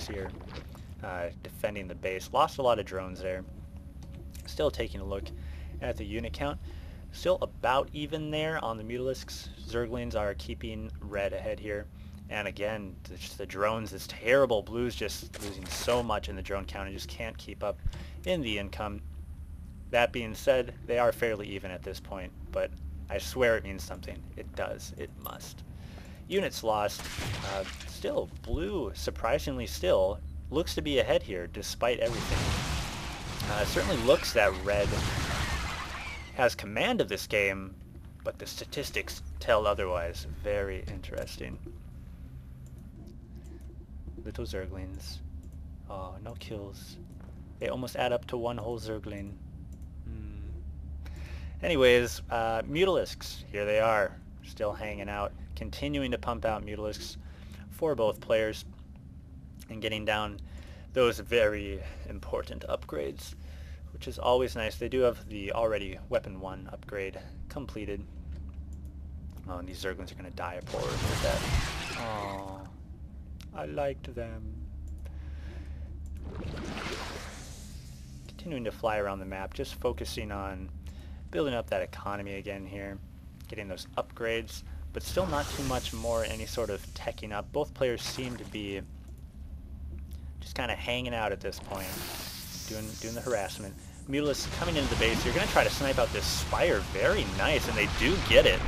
here, defending the base. Lost a lot of drones there. Still taking a look at the unit count. Still about even there on the Mutalisks. Zerglings are keeping red ahead here. And again, just the drones is terrible. Blue's just losing so much in the drone count and just can't keep up in the income. That being said, they are fairly even at this point, but I swear it means something. It does. It must. Units lost. Still, blue, surprisingly still, looks to be ahead here despite everything. It certainly looks that red has command of this game, but the statistics tell otherwise. Very interesting. Little Zerglings. Oh, no kills. They almost add up to one whole Zergling. Anyways, Mutalisks, here they are, still hanging out, continuing to pump out Mutalisks for both players and getting down those very important upgrades, which is always nice. They do have the already Weapon 1 upgrade completed. Oh, and these Zerglings are going to die of horror with that. Oh, I liked them. Continuing to fly around the map, just focusing on building up that economy again here, getting those upgrades, but still not too much more any sort of teching up. Both players seem to be just kind of hanging out at this point, doing the harassment. Mutalisks coming into the base. You're going to try to snipe out this Spire. Very nice, and they do get it.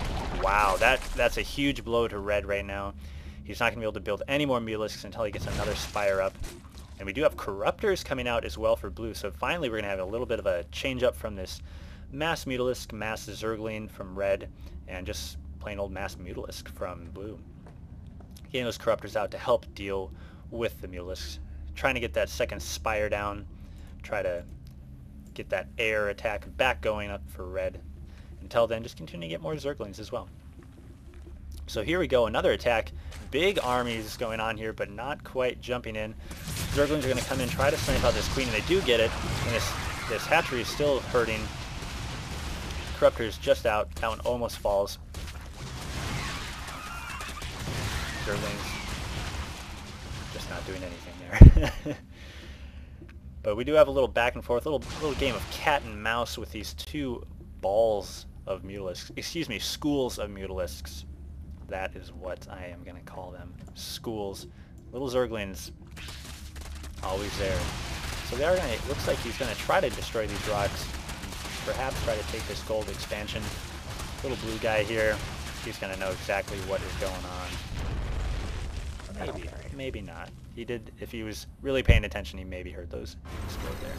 Wow, that's a huge blow to red right now. He's not going to be able to build any more Mutalisks until he gets another Spire up. And we do have Corruptors coming out as well for blue, so finally we're going to have a little bit of a change up from this mass Mutalisk, mass Zergling from red, and just plain old mass Mutalisk from blue. Getting those Corruptors out to help deal with the Mutalisks. Trying to get that second Spire down, try to get that air attack back going up for red. Until then, just continue to get more Zerglings as well. So here we go, another attack. Big armies going on here, but not quite jumping in. Zerglings are going to come in, try to snipe out this queen, and they do get it. And this hatchery is still hurting. Corruptor's just out. That one almost falls. Zerglings just not doing anything there. But we do have a little back and forth, little game of cat and mouse with these two balls of Mutalisks. Excuse me, schools of Mutalisks. That is what I am going to call them. Schools. Little Zerglings. Always there. So they are going to, it looks like he's going to try to destroy these rocks. Perhaps try to take this gold expansion. Little blue guy here. He's going to know exactly what is going on. Maybe. Maybe not. He did, if he was really paying attention, he maybe heard those explode there.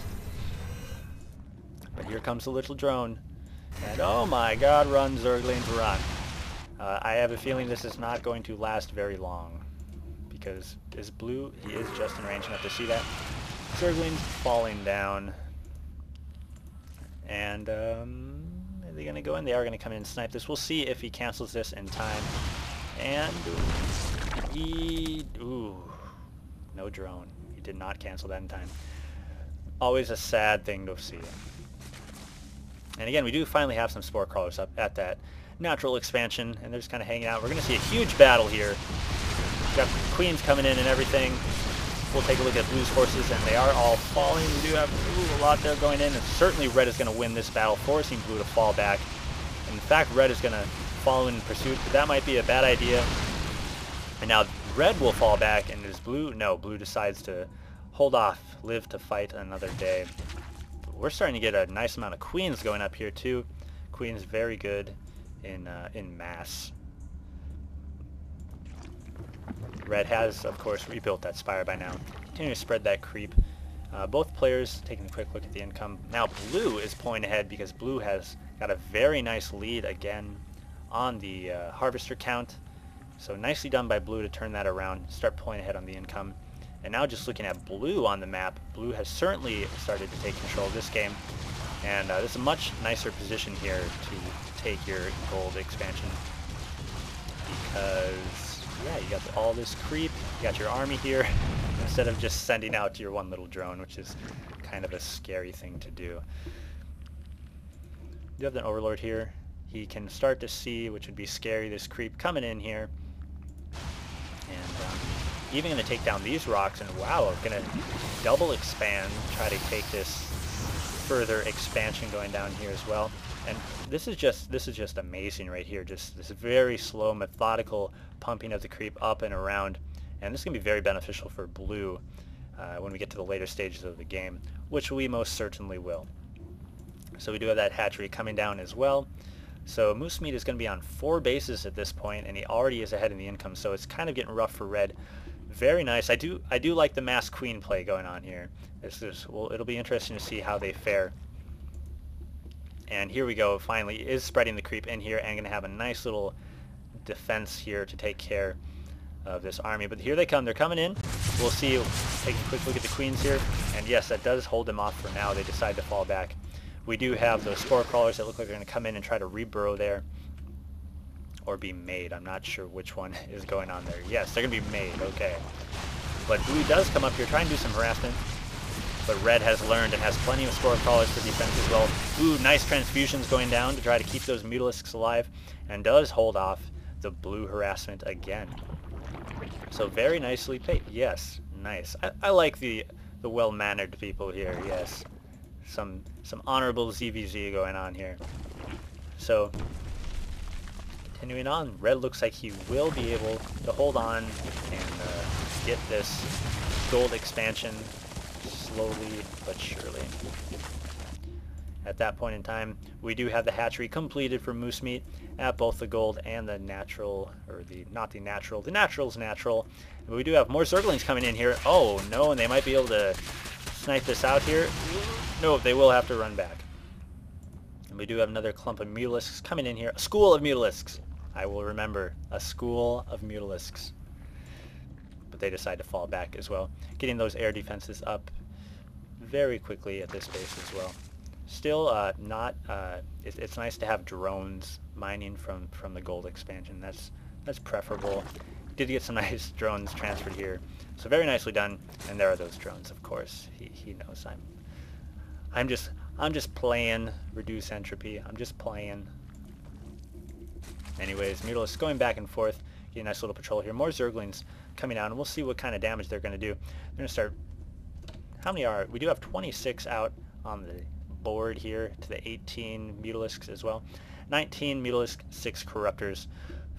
But here comes the little drone. And oh my god, run, Zerglings, run. I have a feeling this is not going to last very long. Because is blue, he is just in range enough to see that. Zerglings falling down. And are they going to go in? They are going to come in and snipe this. We'll see if he cancels this in time. And ooh, no drone. He did not cancel that in time. Always a sad thing to see. And again, we do finally have some Spore Crawlers up at that natural expansion, and they're just kind of hanging out. We're going to see a huge battle here. We've got queens coming in and everything. We'll take a look at blue's forces, and they are all falling. We do have a lot there going in, and certainly red is going to win this battle, forcing blue to fall back. In fact, red is going to follow in pursuit, but that might be a bad idea. And now red will fall back, and is blue? No, blue decides to hold off, live to fight another day. But we're starting to get a nice amount of queens going up here too. Queens very good in mass. Red has, of course, rebuilt that Spire by now. Continue to spread that creep. Both players taking a quick look at the income. Now blue is pulling ahead because blue has got a very nice lead again on the harvester count. So nicely done by blue to turn that around, start pulling ahead on the income. And now just looking at blue on the map, blue has certainly started to take control of this game. And this is a much nicer position here to take your gold expansion. Because, yeah, you got all this creep, you got your army here, instead of just sending out your one little drone, which is kind of a scary thing to do. You have the Overlord here. He can start to see, which would be scary, this creep coming in here. And even going to take down these rocks, and wow, going to double expand, try to take this further expansion going down here as well. And this is just amazing right here. Just this very slow, methodical pumping of the creep up and around, and this is going to be very beneficial for blue when we get to the later stages of the game, which we most certainly will. So we do have that hatchery coming down as well. So Moose Meat is going to be on 4 bases at this point, and he already is ahead in the income, so it's kind of getting rough for red. Very nice. I do like the mass queen play going on here. Well, it'll be interesting to see how they fare. And here we go. Finally, is spreading the creep in here and going to have a nice little defense here to take care of this army. But here they come. They're coming in. We'll see. Take a quick look at the queens here, and yes, that does hold them off for now. They decide to fall back. We do have those spore crawlers that look like they're going to come in and try to reburrow there. Or be made. I'm not sure which one is going on there. Yes, they're going to be made. Okay. But blue does come up here, try and do some harassment. But red has learned and has plenty of spore crawlers for defense as well. Ooh, nice transfusions going down to try to keep those mutalisks alive. And does hold off the blue harassment again. So very nicely played. Yes, nice. I like the well-mannered people here. Yes. Some honorable ZVZ going on here. So continuing on, red looks like he will be able to hold on and get this gold expansion slowly but surely. At that point in time, we do have the hatchery completed for Moose Meat at both the gold and the natural, or the natural's natural. But we do have more Zerglings coming in here. Oh no, and they might be able to snipe this out here. No, they will have to run back. And we do have another clump of mutalisks coming in here. A school of mutalisks. I will remember. A school of mutalisks. But they decide to fall back as well. Getting those air defenses up very quickly at this base as well. Still it's nice to have drones mining from the gold expansion. That's preferable. Did get some nice drones transferred here. So very nicely done. And there are those drones, of course. He knows I'm just playing reducentropy. I'm just playing. Anyways, Mutalisks going back and forth. Get a nice little patrol here. More Zerglings coming out, and we'll see what kind of damage they're going to do. They're going to start. How many are? We do have 26 out on the board here to the 18 Mutalisks as well. 19 Mutalisk, 6 Corruptors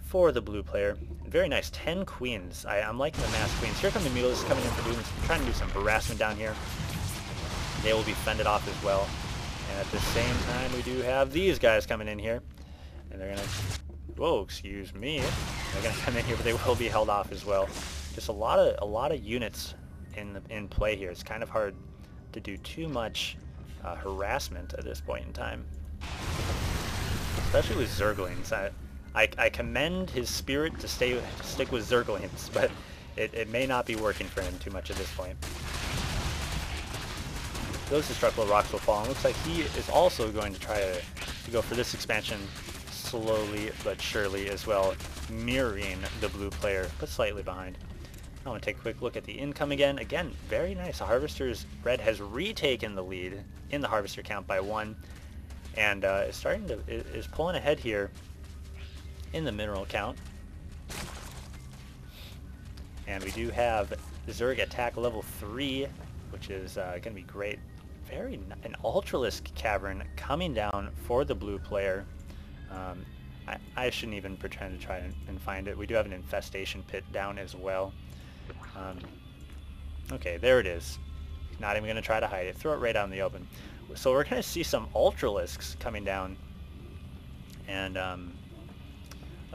for the blue player. Very nice. 10 Queens. I'm liking the mass Queens. Here come the Mutalisks coming in for trying to do some harassment down here. They will be fended off as well. And at the same time, we do have these guys coming in here. And they're going to... Whoa, excuse me. They're going to come in here, but they will be held off as well. Just a lot of units in play here. It's kind of hard to do too much harassment at this point in time. Especially with Zerglings. I commend his spirit to stick with Zerglings, but it may not be working for him too much at this point. Those destructible rocks will fall, and looks like he is also going to try to go for this expansion slowly but surely as well, mirroring the blue player, but slightly behind. I want to take a quick look at the income again. Again, very nice. The Harvester's red has retaken the lead in the Harvester count by 1, and is pulling ahead here in the mineral count. And we do have Zerg attack level 3, which is going to be great. An Ultralisk Cavern coming down for the blue player. I shouldn't even pretend to try and find it. We do have an infestation pit down as well. Okay, there it is. Not even going to try to hide it. Throw it right out in the open. So we're going to see some Ultralisks coming down. And a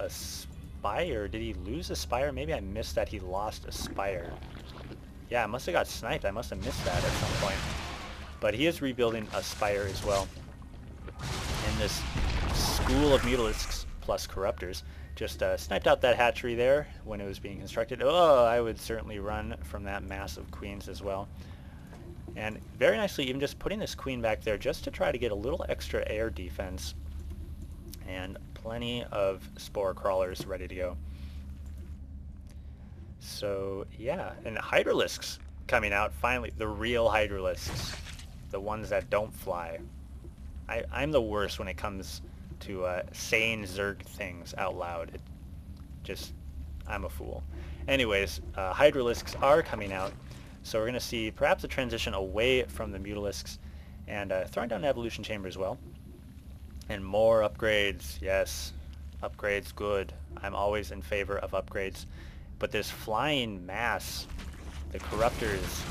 Spire. Did he lose a Spire? Maybe I missed that he lost a Spire. Yeah, I must have got sniped. I must have missed that at some point. But he is rebuilding a Spire as well. And this school of Mutalisks plus Corruptors just sniped out that hatchery there when it was being constructed. Oh, I would certainly run from that mass of queens as well. And very nicely even just putting this queen back there just to try to get a little extra air defense. And plenty of spore crawlers ready to go. So yeah, and Hydralisks coming out finally, the real Hydralisks, the ones that don't fly. I'm the worst when it comes to saying Zerg things out loud. I'm a fool. Anyways, Hydralisks are coming out, so we're going to see perhaps a transition away from the Mutalisks, and throwing down an Evolution Chamber as well. And more upgrades, yes. Upgrades, good. I'm always in favor of upgrades. But this flying mass, the Corruptors,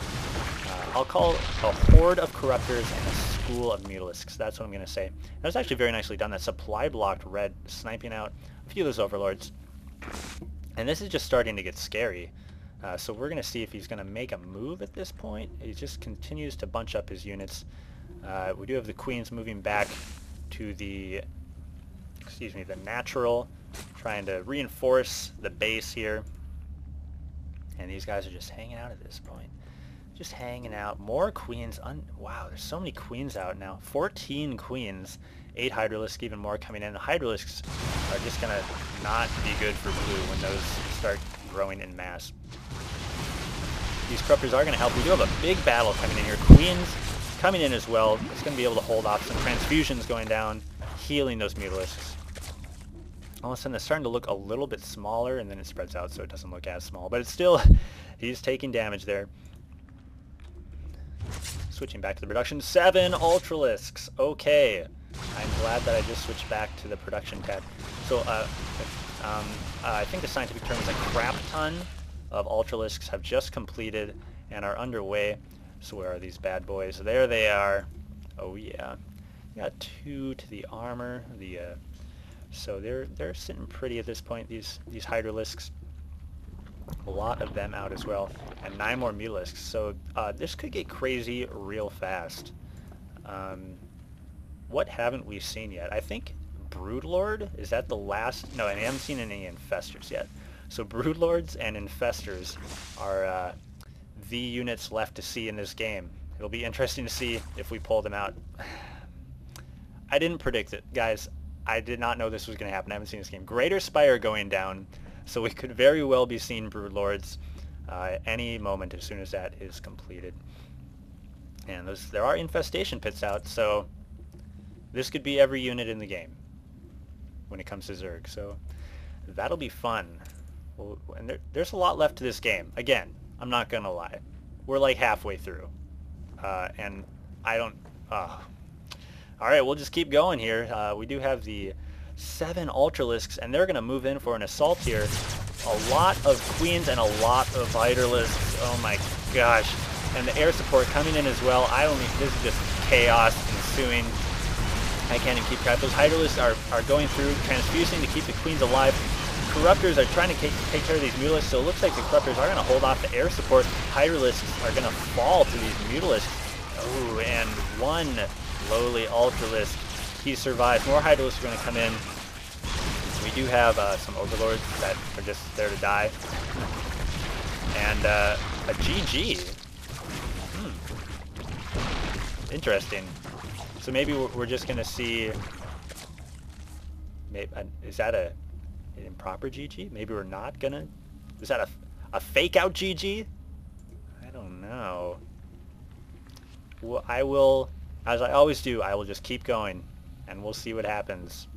I'll call a horde of Corruptors and a school of Mutalisks. That's what I'm going to say. That was actually very nicely done. That supply blocked red, sniping out a few of those Overlords. And this is just starting to get scary. So we're going to see if he's going to make a move at this point. He just continues to bunch up his units. We do have the Queens moving back to the, the natural, trying to reinforce the base here. And these guys are just hanging out at this point. Just hanging out. More queens. Wow, there's so many queens out now. 14 queens. 8 Hydralisks, even more coming in. The Hydralisks are just going to not be good for blue when those start growing in mass. These Corruptors are going to help. We do have a big battle coming in here. Queens coming in as well. It's going to be able to hold off some transfusions going down, healing those Mutalisks. All of a sudden it's starting to look a little bit smaller, and then it spreads out so it doesn't look as small. But it's still, he's taking damage there. Switching back to the production. 7 Ultralisks. Okay. I'm glad that I just switched back to the production tab. So I think the scientific term is a crap ton of Ultralisks have just completed and are underway. So where are these bad boys? There they are. Oh yeah. Got 2 to the armor. So they're sitting pretty at this point, these Hydralisks. A lot of them out as well. And 9 more Mutalisks. So this could get crazy real fast. What haven't we seen yet? I think Broodlord, is that the last? No, I haven't seen any Infestors yet. So Broodlords and Infestors are the units left to see in this game. It'll be interesting to see if we pull them out. I didn't predict it, guys. I did not know this was going to happen. I haven't seen this game. Greater Spire going down, so we could very well be seeing Broodlords any moment as soon as that is completed. And there are infestation pits out, so this could be every unit in the game when it comes to Zerg. So that'll be fun. And there's a lot left to this game. Again, I'm not going to lie. We're like halfway through. And I don't... Alright, we'll just keep going here. We do have the 7 Ultralisks, and they're going to move in for an assault here. A lot of Queens and a lot of Hydralisks. Oh my gosh. And the air support coming in as well. This is just chaos ensuing. I can't even keep track. Those Hydralisks are going through, transfusing to keep the Queens alive. Corruptors are trying to take care of these Mutalisks, so it looks like the Corruptors are going to hold off the air support. Hydralisks are going to fall to these Mutalisks. Oh, and 1 lowly Ultralisk. He survives. More Hydralisks are going to come in. We do have some Overlords that are just there to die. And a GG. Interesting. So maybe we're just going to see... is that an improper GG? Maybe we're not going to... Is that a fake-out GG? I don't know. Well, I will... As I always do, I will just keep going, and we'll see what happens.